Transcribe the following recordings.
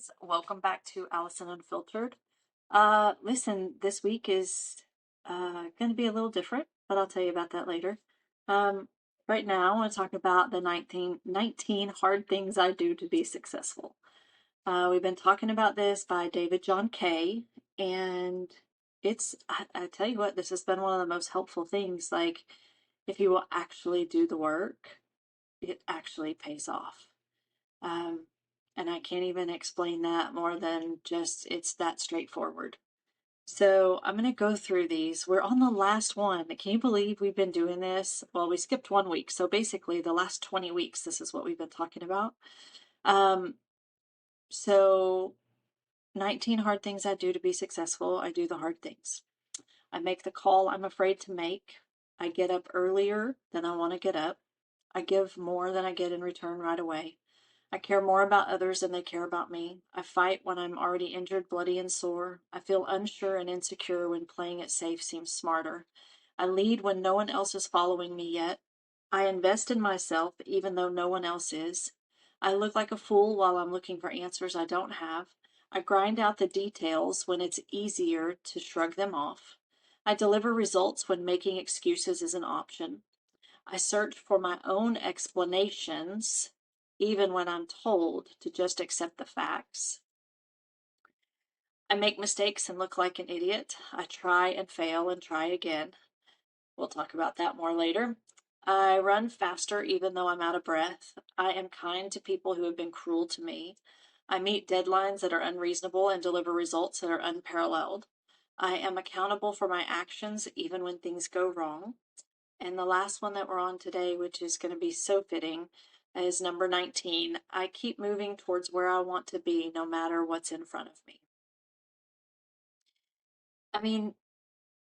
guys, welcome back to Allison Unfiltered. Listen, this week is going to be a little different, but I'll tell you about that later. Um, right now, I want to talk about the 19 hard things I do to be successful. We've been talking about this by David John Kay, and I tell you what, this has been one of the most helpful things. Like, if you will actually do the work, it actually pays off. Um, and I can't even explain that more than just it's that straightforward. So I'm going to go through these. We're on the last one. Can you believe we've been doing this? Well, we skipped 1 week. So basically, the last 20 weeks, this is what we've been talking about. Um, so 19 hard things I do to be successful. I do the hard things. I make the call I'm afraid to make. I get up earlier than I want to get up. I give more than I get in return right away. I care more about others than they care about me. I fight when I'm already injured, bloody, and sore. I feel unsure and insecure when playing it safe seems smarter. I lead when no one else is following me yet. I invest in myself even though no one else is. I look like a fool while I'm looking for answers I don't have. I grind out the details when it's easier to shrug them off. I deliver results when making excuses is an option. I search for my own explanations, even when I'm told to just accept the facts. I make mistakes and look like an idiot. I try and fail and try again. We'll talk about that more later. I run faster even though I'm out of breath. I am kind to people who have been cruel to me. I meet deadlines that are unreasonable and deliver results that are unparalleled. I am accountable for my actions even when things go wrong. And the last one that we're on today, which is going to be so fitting, is number 19. I keep moving towards where I want to be no matter what's in front of me. I mean,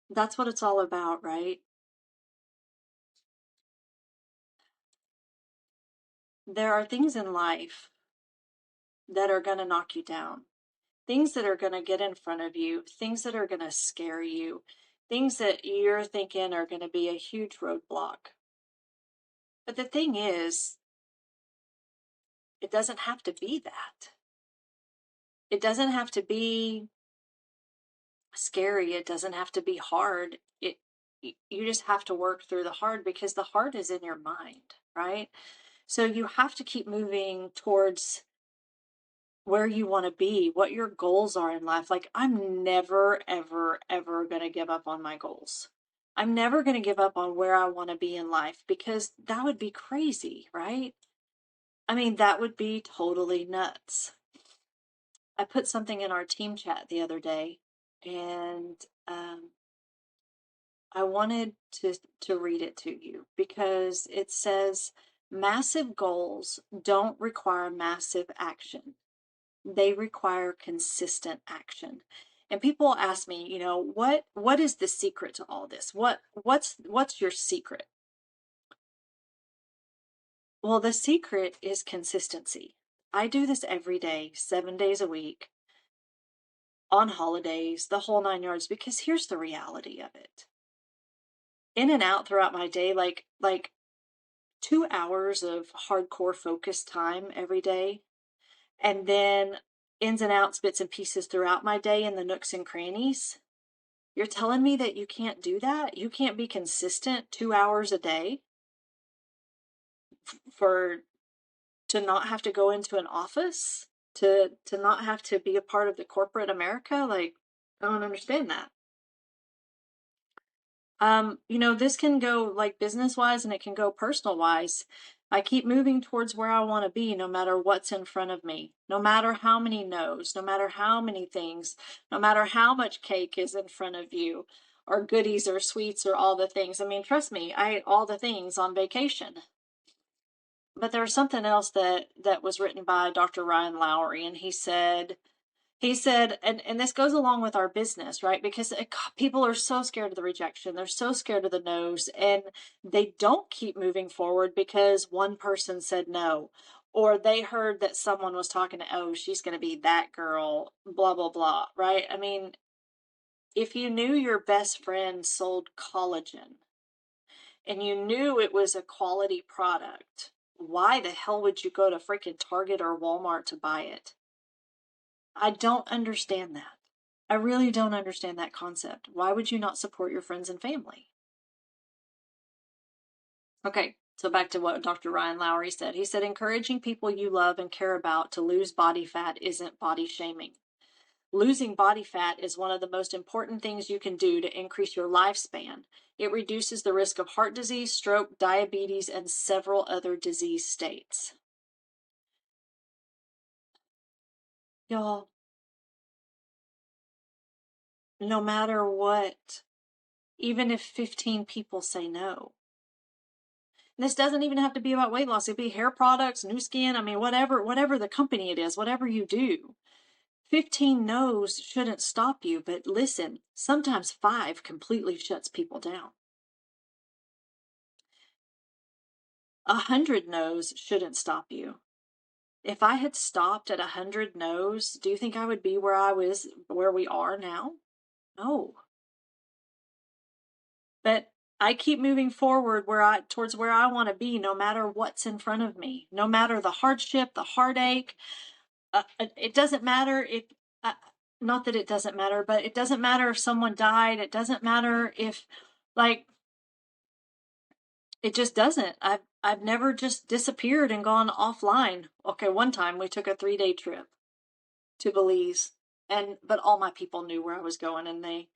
that's what it's all about, right? There are things in life that are going to knock you down, things that are going to get in front of you, things that are going to scare you, things that you're thinking are going to be a huge roadblock. But the thing is, it doesn't have to be that. It doesn't have to be scary. It doesn't have to be hard. You just have to work through the hard because the hard is in your mind, right? So you have to keep moving towards where you want to be, what your goals are in life. Like, I'm never, ever, ever going to give up on my goals. I'm never going to give up on where I want to be in life because that would be crazy, right? I mean, that would be totally nuts. I put something in our team chat the other day, and I wanted to read it to you because it says massive goals don't require massive action. They require consistent action. And people ask me, what is the secret to all this? What's your secret? Well, the secret is consistency. I do this every day, 7 days a week, on holidays, the whole 9 yards, because here's the reality of it. In and out throughout my day, like 2 hours of hardcore focused time every day, and then ins and outs, bits and pieces throughout my day in the nooks and crannies. You're telling me that you can't do that? You can't be consistent 2 hours a day for to not have to go into an office, to not have to be a part of the corporate America? Like, I don't understand that. This can go like business wise and it can go personal wise. I keep moving towards where I want to be no matter what's in front of me, no matter how many no's, no matter how many things, no matter how much cake is in front of you, or goodies or sweets or all the things. I mean, trust me, I ate all the things on vacation. But there was something else that was written by Dr. Ryan Lowry, and he said, and this goes along with our business, right? Because people are so scared of the rejection. They're so scared of the no's, and they don't keep moving forward because one person said no, or they heard that someone was talking to, oh, she's going to be that girl, blah, blah, blah, right? I mean, if you knew your best friend sold collagen and you knew it was a quality product, why the hell would you go to freaking Target or Walmart to buy it? I don't understand that. I really don't understand that concept. Why would you not support your friends and family? Okay, so back to what Dr. Ryan Lowry said. He said, encouraging people you love and care about to lose body fat isn't body shaming. Losing body fat is one of the most important things you can do to increase your lifespan. It reduces the risk of heart disease, stroke, diabetes, and several other disease states. Y'all, no matter what, even if 15 people say no. And this doesn't even have to be about weight loss. It could be hair products, new skin. I mean, whatever the company it is, whatever you do. 15 no's shouldn't stop you, but listen, sometimes 5 completely shuts people down. 100 no's shouldn't stop you. If I had stopped at 100 no's, do you think I would be where we are now? No. But I keep moving forward towards where I want to be, no matter what's in front of me, no matter the hardship, the heartache. It doesn't matter if, uh, not that it doesn't matter, but it doesn't matter if someone died. It doesn't matter if, like, it just doesn't. I've never just disappeared and gone offline. Okay, one time we took a 3-day trip to Belize, but all my people knew where I was going, and they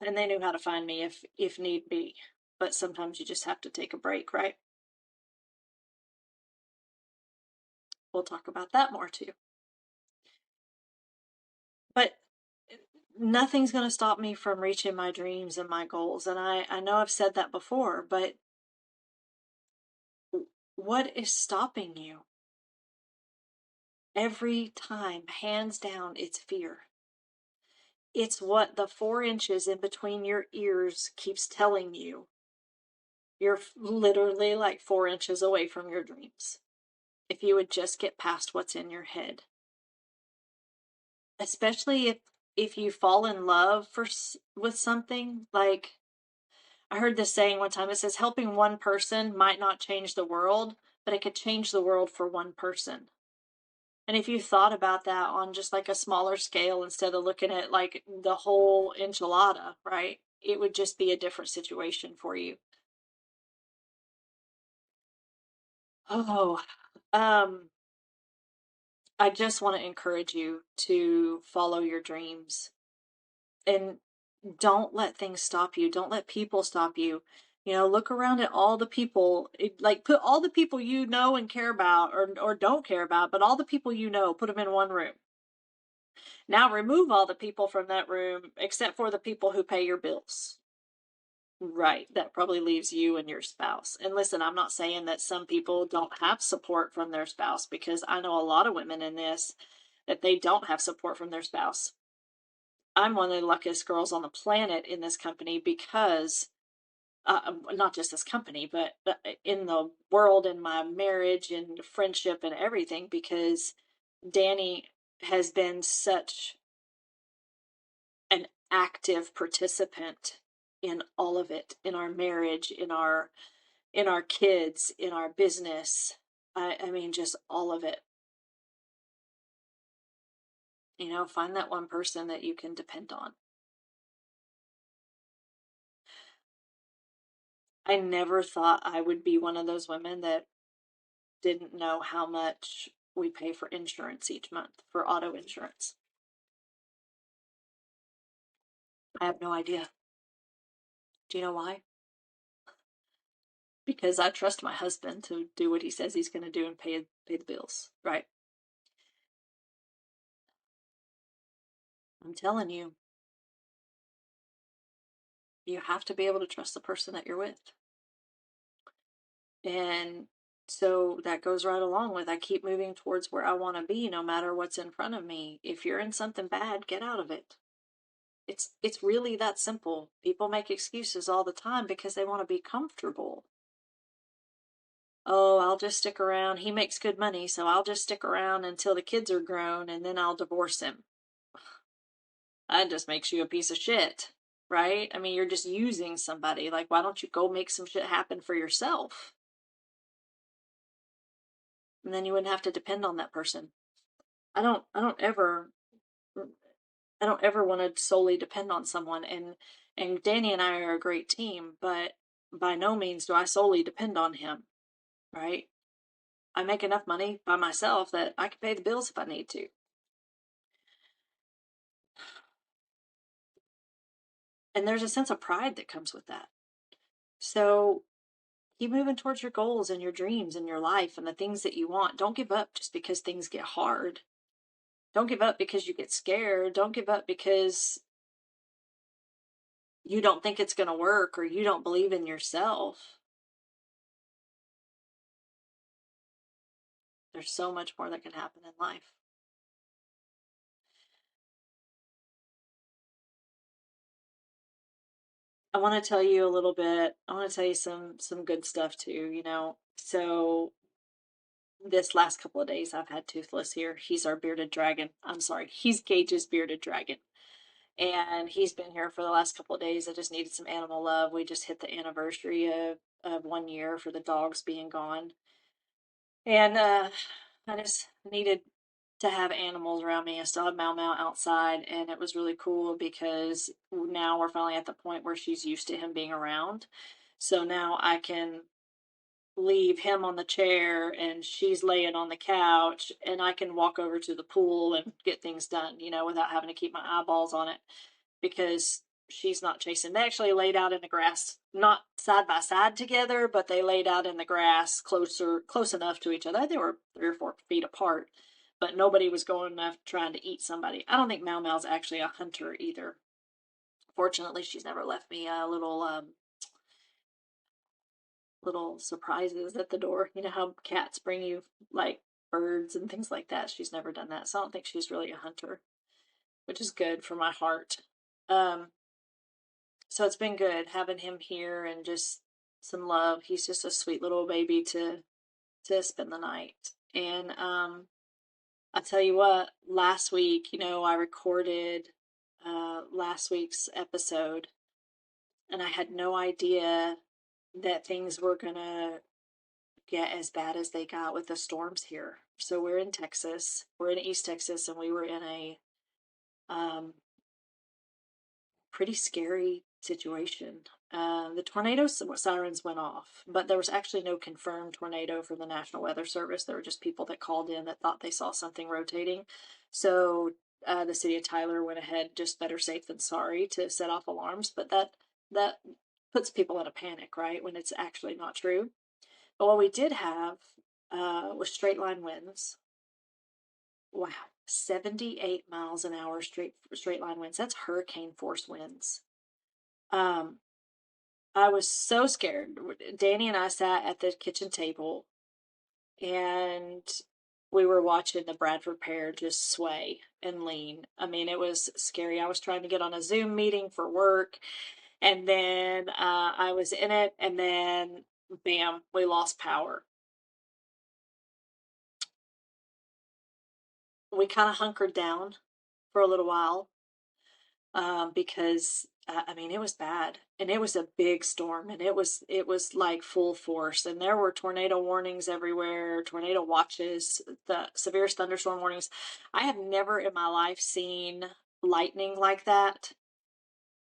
knew how to find me if need be. But sometimes you just have to take a break, right? We'll talk about that more too. But nothing's going to stop me from reaching my dreams and my goals. And I know I've said that before, but what is stopping you? Every time, hands down, it's fear. It's what the 4 inches in between your ears keeps telling you. You're literally like 4 inches away from your dreams. If you would just get past what's in your head. Especially if you fall in love with something. Like, I heard this saying one time. It says helping one person might not change the world, but it could change the world for one person. And if you thought about that on just like a smaller scale, instead of looking at like the whole enchilada, right? It would just be a different situation for you. Oh, I just want to encourage you to follow your dreams, and don't let things stop you. Don't let people stop you. Look around at all the people, like put all the people you know and care about, or don't care about, but all the people you know, put them in one room. Now remove all the people from that room except for the people who pay your bills. Right. That probably leaves you and your spouse. And listen, I'm not saying that some people don't have support from their spouse, because I know a lot of women in this that they don't have support from their spouse. I'm one of the luckiest girls on the planet in this company because, not just this company, but in the world, in my marriage and friendship and everything, because Danny has been such an active participant in all of it, in our marriage, in our kids, in our business. I mean, just all of it. Find that one person that you can depend on. I never thought I would be one of those women that didn't know how much we pay for insurance each month, for auto insurance. I have no idea. Do you know why? Because I trust my husband to do what he says he's going to do and pay the bills, right? I'm telling you, you have to be able to trust the person that you're with. And so that goes right along with, I keep moving towards where I want to be, no matter what's in front of me. If you're in something bad, get out of it. It's really that simple. People make excuses all the time because they want to be comfortable. Oh, I'll just stick around. He makes good money, so I'll just stick around until the kids are grown and then I'll divorce him. That just makes you a piece of shit, right? I mean, you're just using somebody. Like, why don't you go make some shit happen for yourself? And then you wouldn't have to depend on that person. I don't ever I don't ever want to solely depend on someone. And Danny and I are a great team, but by no means do I solely depend on him, right? I make enough money by myself that I can pay the bills if I need to. And there's a sense of pride that comes with that. So keep moving towards your goals and your dreams and your life and the things that you want. Don't give up just because things get hard. Don't give up because you get scared. Don't give up because you don't think it's going to work or you don't believe in yourself. There's so much more that can happen in life. I want to tell you a little bit. I want to tell you some good stuff too, So this last couple of days I've had Toothless here. He's our bearded dragon. I'm sorry. He's Gage's bearded dragon. And he's been here for the last couple of days. I just needed some animal love. We just hit the anniversary of 1 year for the dogs being gone. And I just needed to have animals around me. I still have Mau Mau outside, and it was really cool because now we're finally at the point where she's used to him being around. So now I can leave him on the chair and she's laying on the couch, and I can walk over to the pool and get things done, without having to keep my eyeballs on it because she's not chasing. They actually laid out in the grass, not side by side together, but they laid out in the grass close enough to each other. They were 3 or 4 feet apart, but nobody was going enough trying to eat somebody. I don't think Mau Mau's actually a hunter either. Fortunately, she's never left me a little surprises at the door. You know how cats bring you like birds and things like that. She's never done that, so I don't think she's really a hunter, which is good for my heart. Um, so it's been good having him here and just some love. He's just a sweet little baby to spend the night. And I tell you what, last week, I recorded last week's episode, and I had no idea that things were gonna get as bad as they got with the storms here. So we're in Texas, we're in East Texas, and we were in a um, pretty scary situation. The tornado sirens went off, but there was actually no confirmed tornado from the National Weather Service. There were just people that called in that thought they saw something rotating. So the city of Tyler went ahead, just better safe than sorry, to set off alarms. But that puts people in a panic, right, when it's actually not true. But what we did have was straight line winds. Wow, 78 miles an hour straight line winds. That's hurricane force winds. Um, I was so scared. Danny and I sat at the kitchen table and we were watching the Bradford pair just sway and lean. I mean, it was scary. I was trying to get on a Zoom meeting for work, and then I was in it, and then bam, we lost power. We kind of hunkered down for a little while because I mean it was bad, and it was a big storm, and it was like full force, and there were tornado warnings everywhere, tornado watches, the severest thunderstorm warnings. I have never in my life seen lightning like that.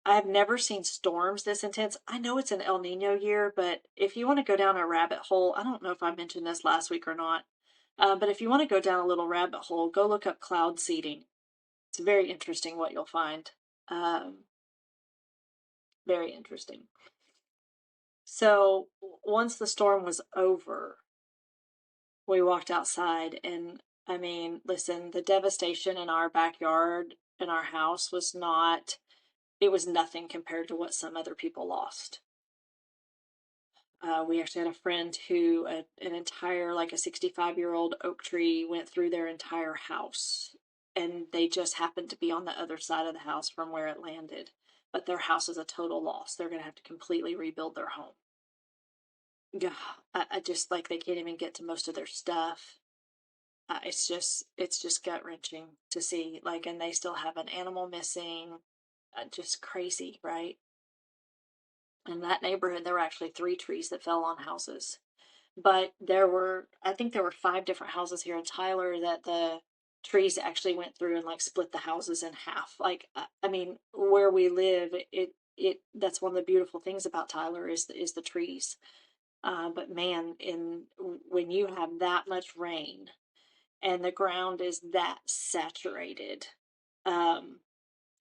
I have never seen storms this intense. I know it's an El Nino year, but if you want to go down a rabbit hole, I don't know if I mentioned this last week or not, but if you want to go down a little rabbit hole, go look up cloud seeding. It's very interesting what you'll find. Um, very interesting. So once the storm was over, we walked outside, and I mean, listen, the devastation in our backyard in our house was not, it was nothing compared to what some other people lost. We actually had a friend who an entire, like a 65-year-old oak tree went through their entire house, and they just happened to be on the other side of the house from where it landed. But their house is a total loss. They're going to have to completely rebuild their home. Yeah, I just like they can't even get to most of their stuff. It's just gut wrenching to see. Like, and they still have an animal missing. Just crazy, right? In that neighborhood, there were actually 3 trees that fell on houses. But I think there were 5 different houses here in Tyler that trees actually went through and like split the houses in half. Like, I mean, where we live, that's one of the beautiful things about Tyler is the trees. But man, when you have that much rain and the ground is that saturated, um,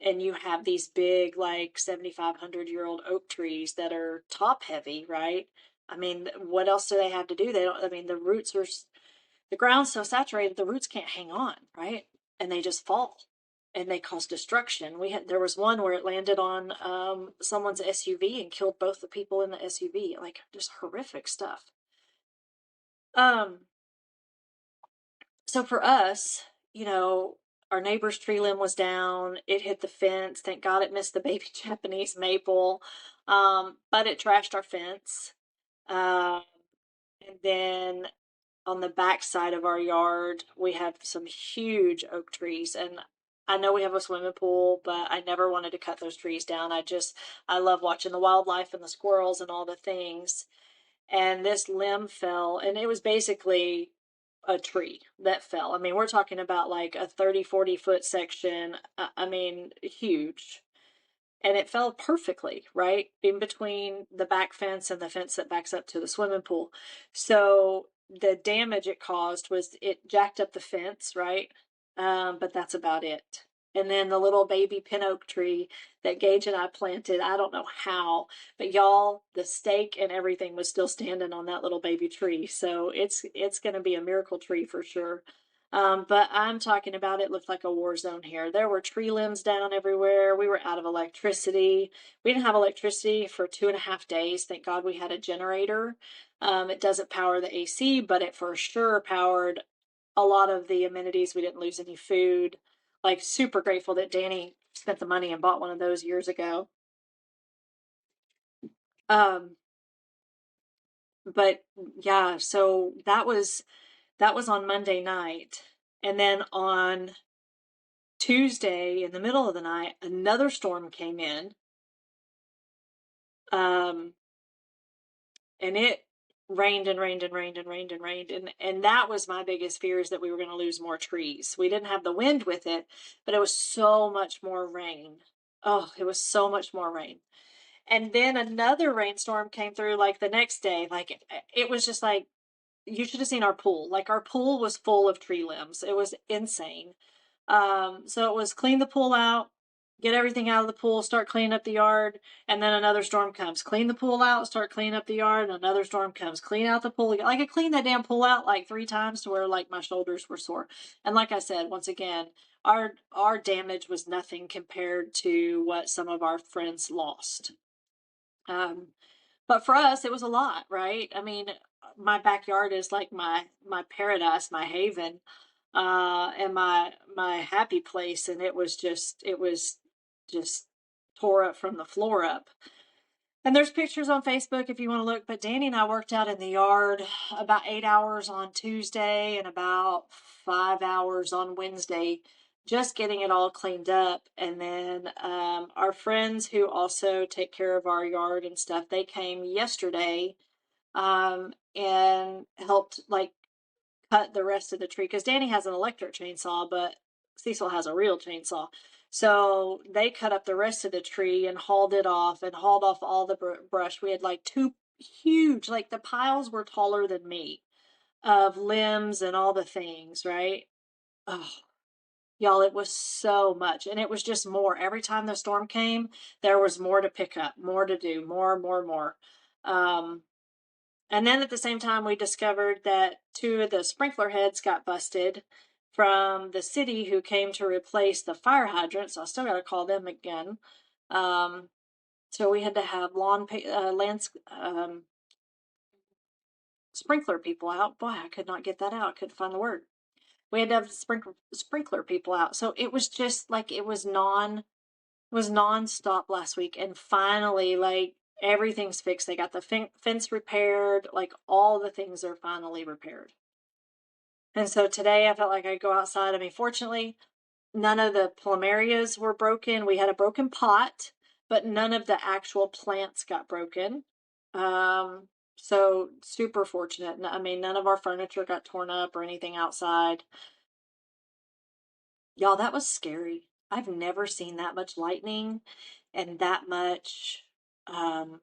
and you have these big, like 7,500-year-old oak trees that are top heavy, right? I mean, what else do they have to do? They don't, I mean, the ground's so saturated, the roots can't hang on, right? And they just fall and they cause destruction. There was one where it landed on someone's SUV and killed both the people in the SUV, like just horrific stuff. So for us, our neighbor's tree limb was down. It hit the fence. Thank God it missed the baby Japanese maple. But it trashed our fence. And then on the back side of our yard, we have some huge oak trees. And I know we have a swimming pool, but I never wanted to cut those trees down. I love watching the wildlife and the squirrels and all the things. And this limb fell, and it was basically a tree that fell. I mean, we're talking about like a 30, 40-foot section. I mean, huge. And it fell perfectly, right? In between the back fence and the fence that backs up to the swimming pool. So the damage it caused was it jacked up the fence, right? But that's about it. And then the little baby pin oak tree that Gage and I planted, I don't know how, but y'all, the stake and everything was still standing on that little baby tree. So it's going to be a miracle tree for sure. But I'm talking about it looked like a war zone here. There were tree limbs down everywhere. We were out of electricity. We didn't have electricity for 2.5 days. Thank God we had a generator. It doesn't power the AC, but it for sure powered a lot of the amenities. We didn't lose any food. Like, super grateful that Danny spent the money and bought one of those years ago. But yeah, so that was on Monday night. And then on Tuesday, in the middle of the night, another storm came in. And it rained and rained and rained and rained and rained. And that was my biggest fear, is that we were going to lose more trees. We didn't have the wind with it, but it was so much more rain. Oh, it was so much more rain. And then another rainstorm came through like the next day. Like, it was just like, you should have seen our pool. Like, our pool was full of tree limbs. It was insane. So it was clean the pool out, get everything out of the pool, start cleaning up the yard, and then another storm comes. Clean the pool out, start cleaning up the yard, and another storm comes. Clean out the pool. Like, I cleaned that damn pool out like 3 times to where like my shoulders were sore. And like I said, once again, our damage was nothing compared to what some of our friends lost. But for us, it was a lot, right? I mean, my backyard is like my paradise, my haven, and my happy place, and it was just tore up from the floor up. And there's pictures on Facebook if you want to look. But Danny and I worked out in the yard about 8 hours on Tuesday and about 5 hours on Wednesday, just getting it all cleaned up. And then our friends who also take care of our yard and stuff, they came yesterday and helped like cut the rest of the tree, because Danny has an electric chainsaw, but Cecil has a real chainsaw. So they cut up the rest of the tree and hauled it off and hauled off all the brush. We had like 2 huge, like the piles were taller than me, of limbs and all the things, right? Oh, y'all, it was so much. And it was just more. Every time the storm came, there was more to pick up, more to do, more. And then at the same time, we discovered that 2 of the sprinkler heads got busted from the city, who came to replace the fire hydrants. So I still got to call them again. So we had to have sprinkler people out. Boy, I could not get that out. I couldn't find the word. We had to have sprinkler people out. So it was just like, it was nonstop last week. And finally, like, everything's fixed. They got the fence repaired. Like, all the things are finally repaired. And so today I felt like I'd go outside. I mean, fortunately, none of the plumerias were broken. We had a broken pot, but none of the actual plants got broken. So super fortunate. I mean, none of our furniture got torn up or anything outside. Y'all, that was scary. I've never seen that much lightning and that much um,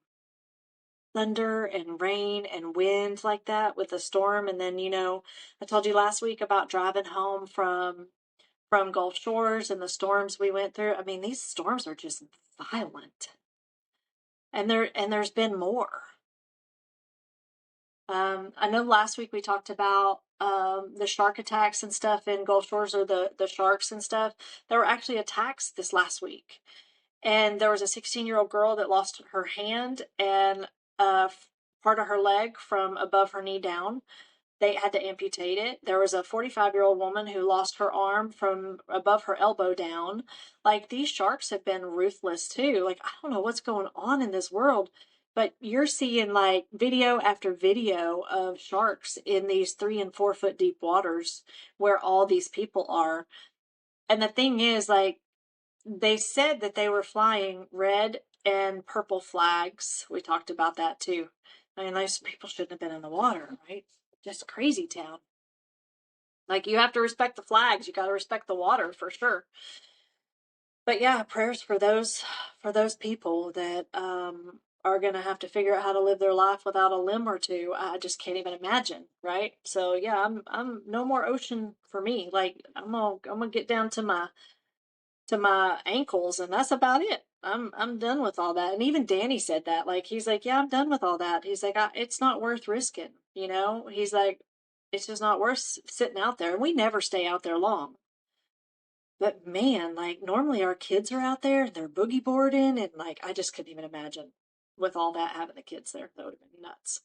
thunder and rain and wind like that with a storm. And then, I told you last week about driving home from Gulf Shores and the storms we went through. I mean, these storms are just violent. And there's been more. I know last week we talked about the shark attacks and stuff in Gulf Shores, or the sharks and stuff. There were actually attacks this last week. And there was a 16-year-old girl that lost her hand and part of her leg from above her knee down. They had to amputate it. There was a 45-year-old woman who lost her arm from above her elbow down. Like, these sharks have been ruthless too. Like, I don't know what's going on in this world, but you're seeing like video after video of sharks in these 3 and 4 foot deep waters where all these people are. And the thing is, like, they said that they were flying red and purple flags. We talked about that too. I mean, those people shouldn't have been in the water, right? Just crazy town. Like, you have to respect the flags. You got to respect the water for sure. But yeah, prayers for those people that are going to have to figure out how to live their life without a limb or two. I just can't even imagine, right? So yeah, I'm no more ocean for me. Like, I'm gonna get down to my ankles, and that's about it. I'm done with all that. And even Danny said that. Like, he's like, yeah, I'm done with all that. He's like, it's not worth risking. He's like, it's just not worth sitting out there. And we never stay out there long. But man, like, normally our kids are out there and they're boogie boarding, and like, I just couldn't even imagine with all that, having the kids there. That would have been nuts.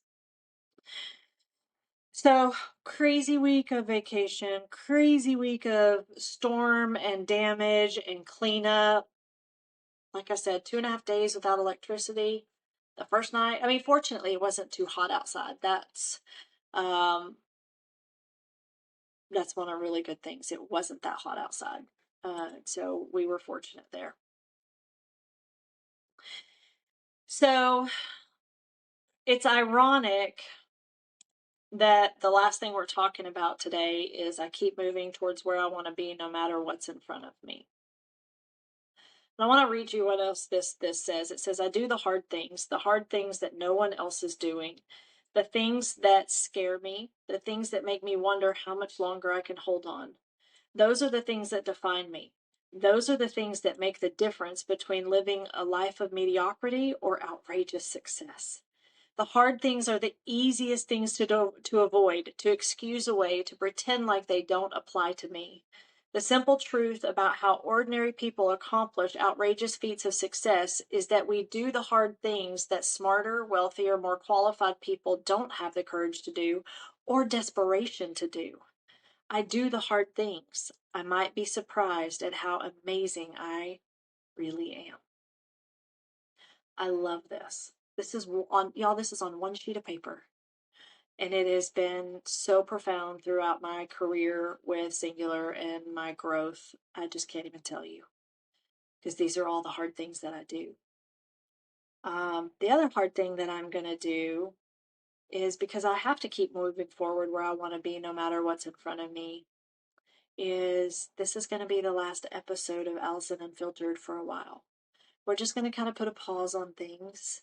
So, crazy week of vacation, crazy week of storm and damage and cleanup. Like I said, 2.5 days without electricity. The first night, I mean, fortunately, it wasn't too hot outside. Um, that's one of the really good things. It wasn't that hot outside. So we were fortunate there. So it's ironic that the last thing we're talking about today is I keep moving towards where I want to be no matter what's in front of me. And I want to read you what else this says. It says, I do the hard things that no one else is doing, the things that scare me, the things that make me wonder how much longer I can hold on. Those are the things that define me. Those are the things that make the difference between living a life of mediocrity or outrageous success. The hard things are the easiest things to avoid, to excuse away, to pretend like they don't apply to me. The simple truth about how ordinary people accomplish outrageous feats of success is that we do the hard things that smarter, wealthier, more qualified people don't have the courage to do or desperation to do. I do the hard things. I might be surprised at how amazing I really am. I love this. This is on, y'all, this is on one sheet of paper. And it has been so profound throughout my career with Xyngular and my growth. I just can't even tell you, because these are all the hard things that I do. The other hard thing that I'm going to do is, because I have to keep moving forward where I want to be no matter what's in front of me, is this is going to be the last episode of Allison Unfiltered for a while. We're just going to kind of put a pause on things.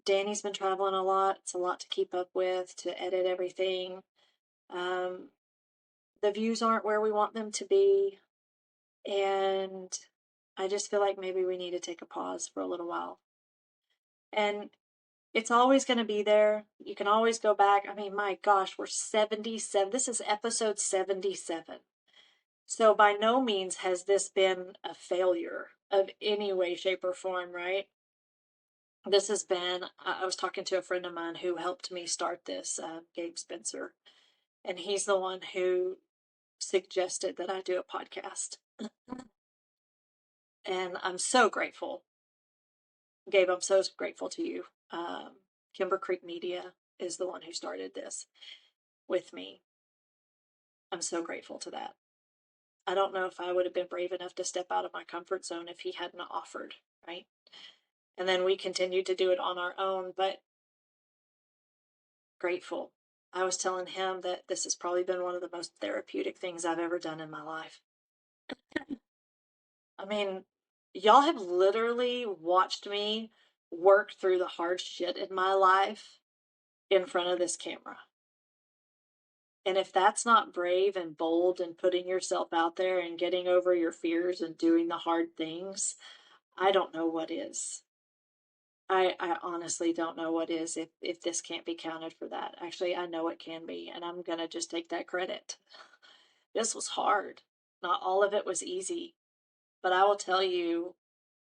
Danny's been traveling a lot. It's a lot to keep up with, to edit everything. The views aren't where we want them to be. And I just feel like maybe we need to take a pause for a little while. And it's always going to be there. You can always go back. I mean, my gosh, we're 77. This is episode 77. So by no means has this been a failure of any way, shape, or form, right? This has been, I was talking to a friend of mine who helped me start this, Gabe Spencer, and he's the one who suggested that I do a podcast. And I'm so grateful. Gabe, I'm so grateful to you. Kimber Creek Media is the one who started this with me. I'm so grateful to that. I don't know if I would have been brave enough to step out of my comfort zone if he hadn't offered, right? And then we continued to do it on our own, but grateful. I was telling him that this has probably been one of the most therapeutic things I've ever done in my life. I mean, y'all have literally watched me work through the hard shit in my life in front of this camera. And if that's not brave and bold and putting yourself out there and getting over your fears and doing the hard things, I don't know what is. I honestly don't know what is if this can't be counted for that. Actually, I know it can be, and I'm gonna just take that credit. This was hard. Not all of it was easy, but I will tell you,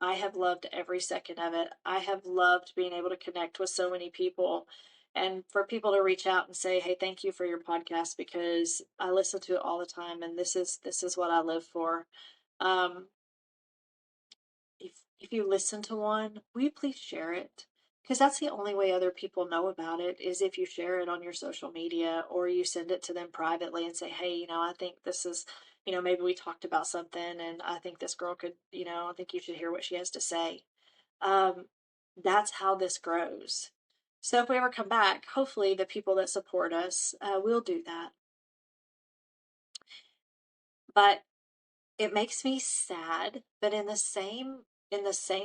I have loved every second of it. I have loved being able to connect with so many people and for people to reach out and say, "Hey, thank you for your podcast because I listen to it all the time and this is what I live for." Um, if you listen to one, will you please share it? Because that's the only way other people know about it is if you share it on your social media or you send it to them privately and say, "Hey, I think this is, maybe we talked about something and I think this girl could, I think you should hear what she has to say." Um, that's how this grows. So if we ever come back, hopefully the people that support us will do that. But it makes me sad, but in the same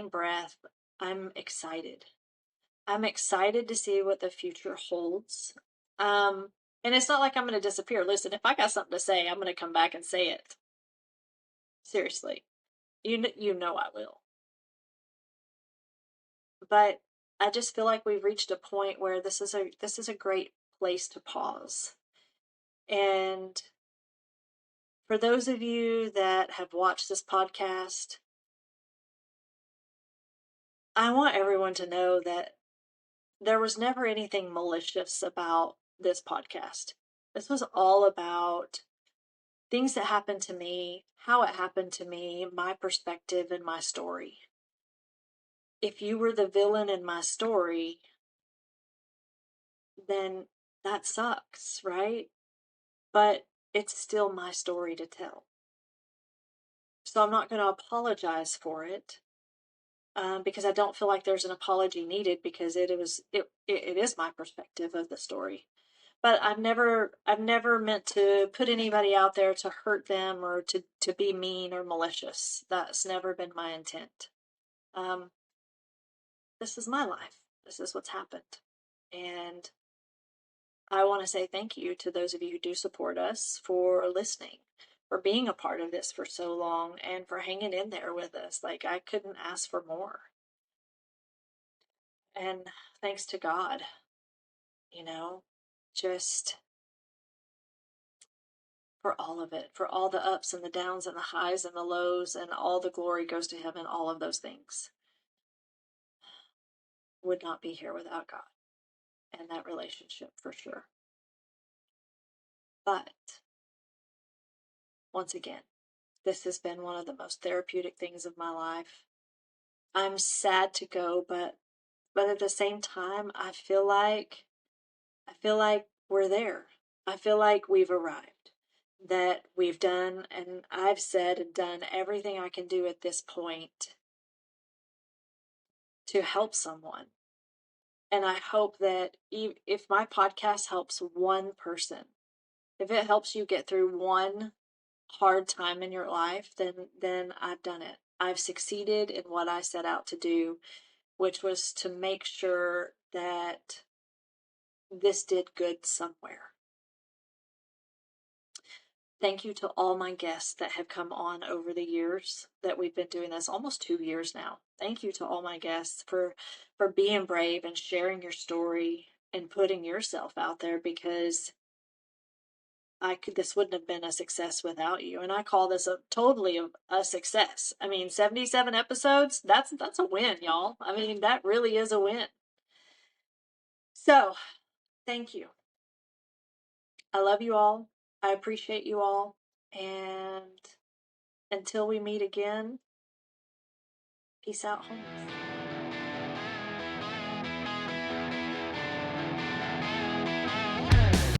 breath, I'm excited. I'm excited to see what the future holds. Um, and it's not like I'm going to disappear. Listen, if I got something to say, I'm going to come back and say it. Seriously, you know I will. But I just feel like we've reached a point where this is a great place to pause. And for those of you that have watched this podcast, I want everyone to know that there was never anything malicious about this podcast. This was all about things that happened to me, how it happened to me, my perspective, and my story. If you were the villain in my story, then that sucks, right? But it's still my story to tell. So I'm not going to apologize for it because I don't feel like there's an apology needed because it is my perspective of the story. But I've never meant to put anybody out there to hurt them or to be mean or malicious. That's never been my intent. Um, this is my life. This is what's happened, and I want to say thank you to those of you who do support us for listening, for being a part of this for so long, and for hanging in there with us. Like I couldn't ask for more. And thanks to God, you know, just for all of it, for all the ups and the downs and the highs and the lows, and all the glory goes to Him and all of those things. Would not be here without God and that relationship for sure. But once again, this has been one of the most therapeutic things of my life. I'm sad to go, but at the same time, I feel like we're there. I feel like we've arrived. That we've done and I've said and done everything I can do at this point to help someone. And I hope that if my podcast helps one person, if it helps you get through one hard time in your life, then I've done it. I've succeeded in what I set out to do, which was to make sure that this did good somewhere. Thank you to all my guests that have come on over the years that we've been doing this, almost 2 years now. Thank you to all my guests for being brave and sharing your story and putting yourself out there because this wouldn't have been a success without you. And I call this a success. I mean, 77 episodes, that's a win, y'all. I mean, that really is a win. So, thank you. I love you all. I appreciate you all. And until we meet again, peace out, homies.